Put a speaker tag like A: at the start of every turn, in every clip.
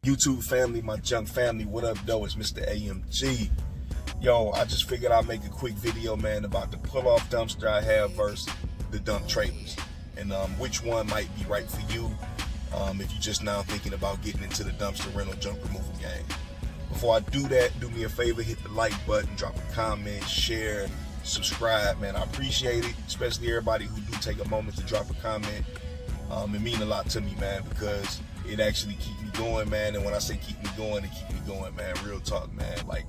A: YouTube family, my junk family, what up though? It's Mr. AMG. Yo, I just figured I'd make a quick video, man, about the pull-off dumpster I have versus the dump trailers, and which one might be right for you if you're just now thinking about getting into the dumpster rental junk removal game. Before I do that, do me a favor, hit the like button, drop a comment, share, subscribe, man. I appreciate it, especially everybody who do take a moment to drop a comment. It means a lot to me, man, because it actually keep me going, man. And when I say keep me going, it keep me going, man. Real talk, man. Like,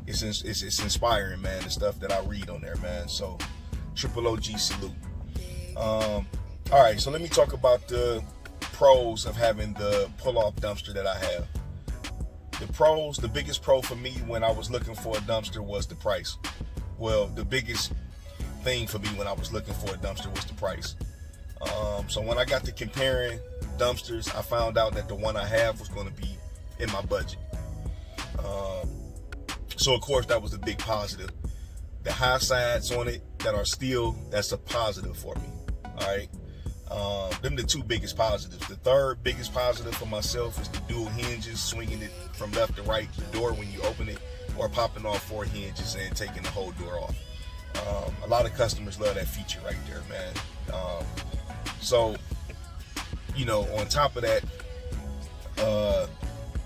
A: it's inspiring, man, the stuff that I read on there, man. So, triple OG salute. All right, so let me talk about the pros of having the pull-off dumpster that I have. The pros, the biggest pro for me when I was looking for a dumpster was the price. Well, the biggest thing for me when I was looking for a dumpster was the price. So when I got to comparing dumpsters, I found out that the one I have was going to be in my budget. So of course that was a big positive. The high sides on it that are steel, that's a positive for me. All right. Them the two biggest positives. The third biggest positive for myself is the dual hinges, swinging it from left to right, the door when you open it, or popping off 4 hinges and taking the whole door off. A lot of customers love that feature right there, man. So, you know, on top of that,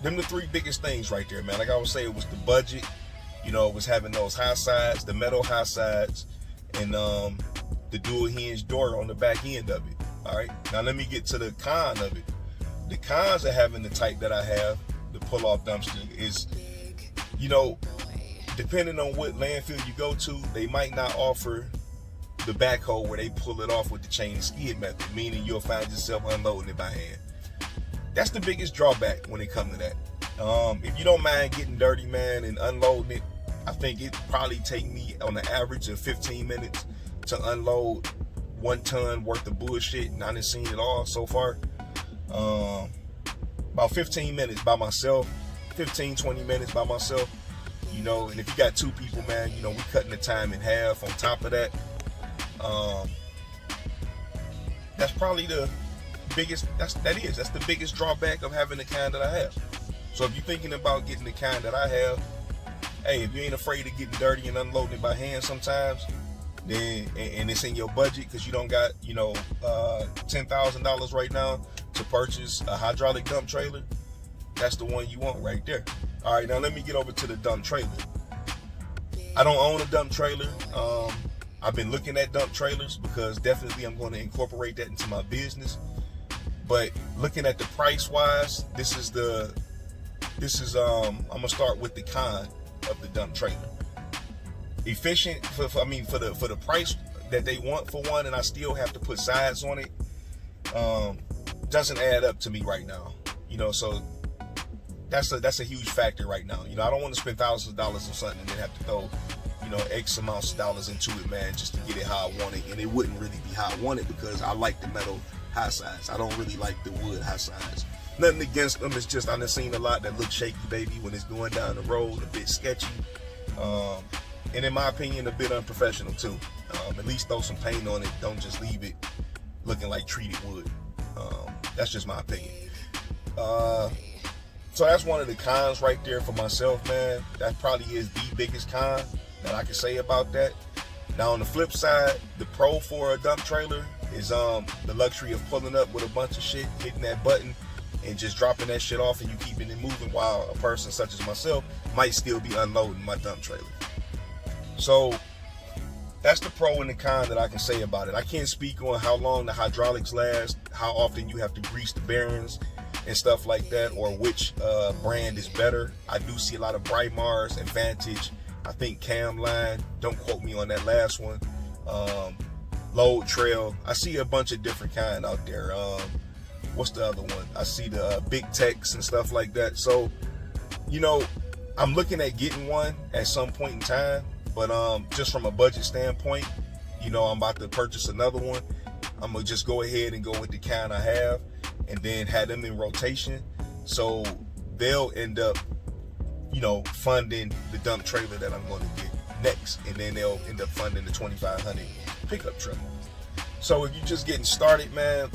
A: them the 3 biggest things right there, man. Like I would say, it was the budget, you know, it was having those high sides, the metal high sides, and the dual hinge door on the back end of it. All right, now let me get to the con of it. The cons of having the type that I have, the pull-off dumpster, is, you know, depending on what landfill you go to, they might not offer the backhoe where they pull it off with the chain and skid method, meaning you'll find yourself unloading it by hand. That's the biggest drawback when it comes to that. If you don't mind getting dirty, man, and unloading it, I think it probably take me on the average of 15 minutes to unload 1 ton worth of bullshit, and I done seen it all so far. About 15 minutes by myself, 15-20 minutes by myself, you know. And if you got 2 people, man, you know, we cutting the time in half. On top of that, that's probably the biggest, that's the biggest drawback of having the kind that I have. So if you're thinking about getting the kind that I have, hey, if you ain't afraid of getting dirty and unloading it by hand sometimes, then, and it's in your budget because you don't got, you know, $10,000 right now to purchase a hydraulic dump trailer, that's the one you want right there. All right, now let me get over to the dump trailer. I don't own a dump trailer. I've been looking at dump trailers because definitely I'm going to incorporate that into my business. But looking at the price wise, I'm gonna start with the con of the dump trailer. Efficient for the price that they want for one, and I still have to put sides on it. Doesn't add up to me right now, you know. So that's a huge factor right now. You know, I don't want to spend thousands of dollars on something and then have to throw, you know, X amounts of dollars into it, man, just to get it how I want it. And it wouldn't really be how I want it because I like the metal high sides. I don't really like the wood high sides. Nothing against them. It's just I've seen a lot that look shaky, baby, when it's going down the road, a bit sketchy. And in my opinion, a bit unprofessional too. At least throw some paint on it. Don't just leave it looking like treated wood. That's just my opinion. So that's one of the cons right there for myself, man. That probably is the biggest con that I can say about that. Now on the flip side, the pro for a dump trailer is the luxury of pulling up with a bunch of shit, hitting that button, and just dropping that shit off and you keeping it moving, while a person such as myself might still be unloading my dump trailer. So that's the pro and the con that I can say about it. I can't speak on how long the hydraulics last, how often you have to grease the bearings and stuff like that, or which brand is better. I do see a lot of Brightmars, Advantage, I think Camline, don't quote me on that last one, Load Trail. I see a bunch of different kind out there. What's the other one? I see the Big Techs and stuff like that. So, you know, I'm looking at getting one at some point in time, but just from a budget standpoint, you know, I'm about to purchase another one. I'm gonna just go ahead and go with the kind I have and then have them in rotation, so they'll end up, you know, funding the dump trailer that I'm going to get next, and then they'll end up funding the 2500 pickup truck. So if you're just getting started, man,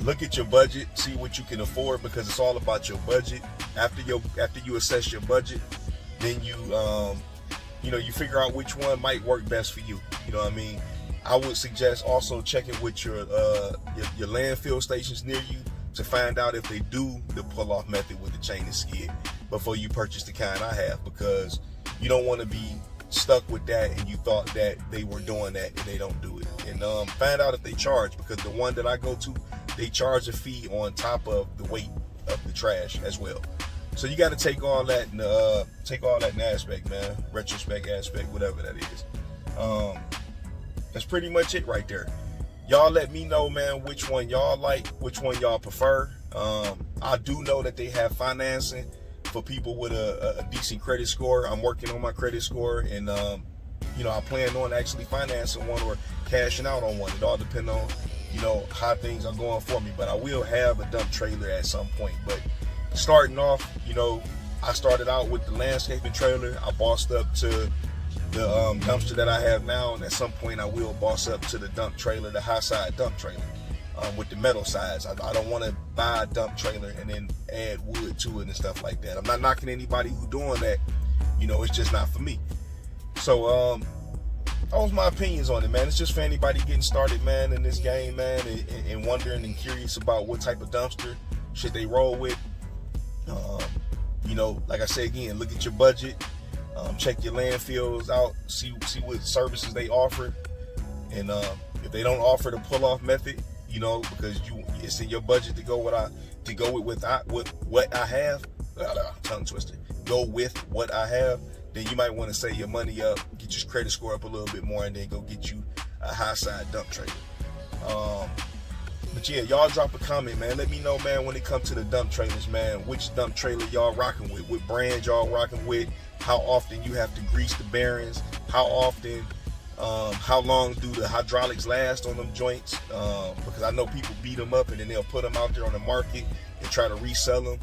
A: look at your budget, see what you can afford, because it's all about your budget. After you assess your budget, then you you figure out which one might work best for you. You know what I mean? I would suggest also checking with your landfill stations near you to find out if they do the pull-off method with the chain and skid before you purchase the kind I have, because you don't want to be stuck with that and you thought that they were doing that and they don't do it. And find out if they charge, because the one that I go to, they charge a fee on top of the weight of the trash as well. So you got to take all that in aspect, man. Retrospect aspect, whatever that is. That's pretty much it right there. Y'all let me know, man, which one y'all like, which one y'all prefer. I do know that they have financing for people with a decent credit score. I'm working on my credit score, and I plan on actually financing one or cashing out on one. It all depends on how things are going for me. But I will have a dump trailer at some point. But starting off, I started out with the landscaping trailer. I bossed up to the dumpster that I have now, and at some point I will boss up to the dump trailer, the high side dump trailer, with the metal sides. I don't want to buy a dump trailer and then add wood to it and stuff like that. I'm not knocking anybody who doing that. It's just not for me. So that was my opinions on it, man. It's just for anybody getting started, man, in this game, man, and wondering and curious about what type of dumpster should they roll with. Like I said again, look at your budget. Check your landfills out, see what services they offer, and if they don't offer the pull-off method, because it's in your budget to go with what I have, tongue twister, go with what I have, then you might want to save your money up, get your credit score up a little bit more, and then go get you a high side dump trailer. But yeah, y'all drop a comment, man. Let me know, man, when it comes to the dump trailers, man, which dump trailer y'all rocking with, what brand y'all rocking with, how often you have to grease the bearings, how often, how long do the hydraulics last on them joints, because I know people beat them up and then they'll put them out there on the market and try to resell them.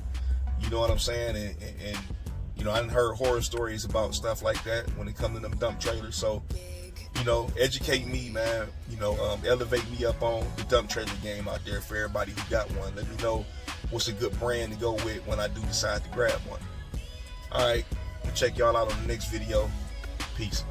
A: You know what I'm saying? And I done heard horror stories about stuff like that when it comes to them dump trailers. So, educate me, man. Elevate me up on the dump trailer game out there for everybody who got one. Let me know what's a good brand to go with when I do decide to grab one. All right, I'll check y'all out on the next video. Peace.